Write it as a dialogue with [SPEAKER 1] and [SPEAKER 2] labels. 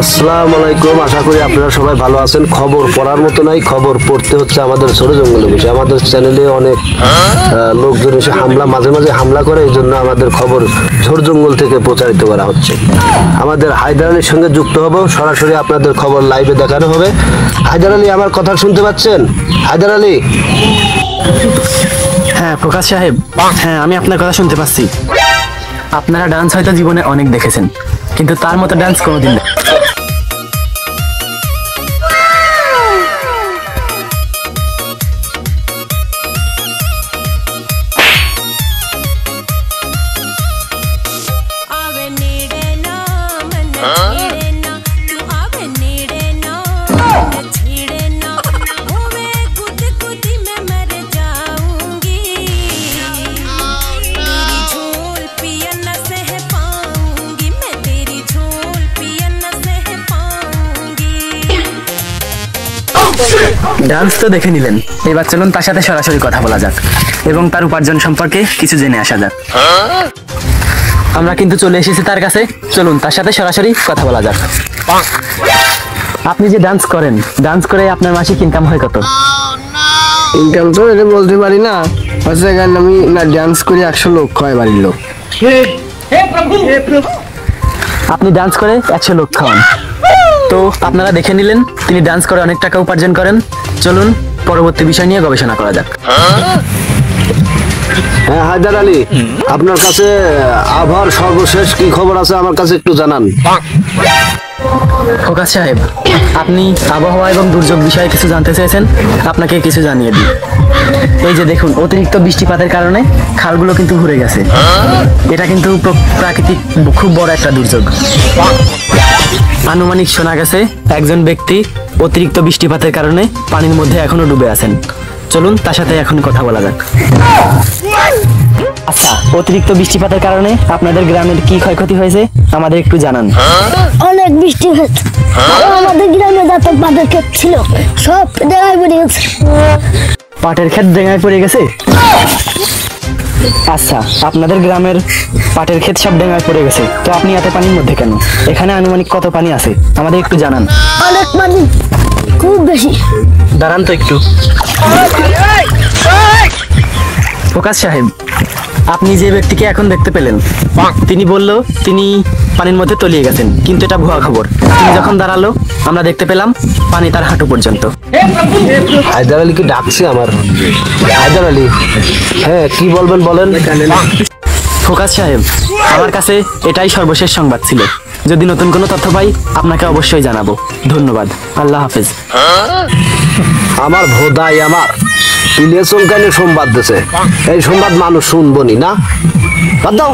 [SPEAKER 1] আসসালামু আলাইকুম, আশা করি আপনারা সবাই ভালো আছেন। খবর পড়ার মতো নাই, খবর পড়তে হচ্ছে আমাদের ছোট জঙ্গলে বসে। আমাদের চ্যানেলে অনেক লোকজন এসে মাঝে মাঝে হামলা করে, এই জন্য আমাদের খবর ছোট জঙ্গল থেকে প্রচারিত করা হচ্ছে। আমাদের হায়দার আলীর সঙ্গে যুক্ত হব, সরাসরি আপনাদের খবর লাইভে দেখানো হবে। হায়দার আলী, আমার কথা শুনতে পাচ্ছেন? হায়দার আলী।
[SPEAKER 2] হ্যাঁ প্রকাশ সাহেব, হ্যাঁ আমি আপনার কথা শুনতে পাচ্ছি। আপনারা ডান্স হয়তো জীবনে অনেক দেখেছেন, কিন্তু তার মতো ডান্স কোনোদিন না। ডান্স তো দেখে নিলেন, এবার চলুন তার সাথে সরাসরি কথা বলা যাক এবং তার উপার্জন সম্পর্কে কিছু জেনে আসা যাক। আমরা কিন্তু চলে এসেছি তার কাছে, চলুন তার সাথে সরাসরি কথা বলা যাক। আপনি যে ডান্স করেন, ডান্স করে আপনার মাসিক ইনকাম হয় কত?
[SPEAKER 3] ইনকাম তো এটা বলতে পারি না, হচ্ছে কারণ আমি না ডান্স করি 100 লক্ষ হয় বাড়ির লোক।
[SPEAKER 2] আপনি ডান্স করে 100 লক্ষ খাওয়ান। তো আপনারা দেখে নিলেন তিনি ডান্স করে অনেক টাকা উপার্জন করেন। চলুন পরবর্তী বিষয় নিয়ে গবেষণা করা যাক।
[SPEAKER 1] হ্যাঁ হায়দার আলী, আপনার কাছে আবহাওয়ার সর্বশেষ কি খবর আছে আমার কাছে একটু জানান।
[SPEAKER 2] ফোকাস সাহেব, আপনি আবহাওয়া এবং দুর্যোগ বিষয়ে কিছু জানতে চেয়েছেন, আপনাকে কিছু জানিয়ে দিই। এই যে দেখুন, অতিরিক্ত বৃষ্টিপাতের কারণে খালগুলো কিন্তু ভরে গেছে। এটা কিন্তু প্রাকৃতিক খুব বড় একটা দুর্যোগ। আনুমানিক শোনা গেছে একজন ব্যক্তি অতিরিক্ত বৃষ্টিপাতের কারণে পানির মধ্যে এখনো ডুবে আছেন। চলুন তার সাথে এখন কথা বলা যাক। আচ্ছা, অতিরিক্ত বৃষ্টিপাতের কারণে আপনাদের গ্রামের কি ক্ষয়ক্ষতি হয়েছে আমাদের একটু জানান।
[SPEAKER 4] অনেক বৃষ্টি হয়েছে, আমাদের গ্রামে যত পাটের ক্ষেত ছিল সব ডেঙায় পড়ে গেছে।
[SPEAKER 2] পাটের ক্ষেত ডেঙায় পড়ে গেছে? আচ্ছা, আপনাদের গ্রামের পাটের ক্ষেত সব ডেঙায় পড়ে গেছে, তো আপনি এত পানির মধ্যে কেন? এখানে আনুমানিক কত পানি আছে আমাদের একটু জানান।
[SPEAKER 4] অনেক পানি, খুব বেশি।
[SPEAKER 2] দাঁড়ান তো একটু। ফোকাস সাহেব, আপনি যে ব্যক্তিকে এখন দেখতে পেলেন, তিনি বলল তিনি পানির মধ্যে তলিয়ে গেছেন, কিন্তু এটা ভুয়া খবর। তিনি যখন দাঁড়ালো আমরা দেখতে পেলাম পানি তার হাঁটু পর্যন্ত।
[SPEAKER 1] হায়দার আলী কি ডাকছে আমার? হায়দার আলী, হ্যাঁ কি বলবেন বলেন।
[SPEAKER 2] ফোকাস সাহেব, আমার কাছে এটাই সর্বশেষ সংবাদ ছিল। যদি নতুন কোনো তথ্য পাই আপনাকে অবশ্যই জানাবো। ধন্যবাদ, আল্লাহ হাফেজ।
[SPEAKER 1] আমার ভোদাই আমার পিলে চলকানি সংবাদ দিছে, এই সংবাদ মানুষ শুনবনি না, বাদ দাও।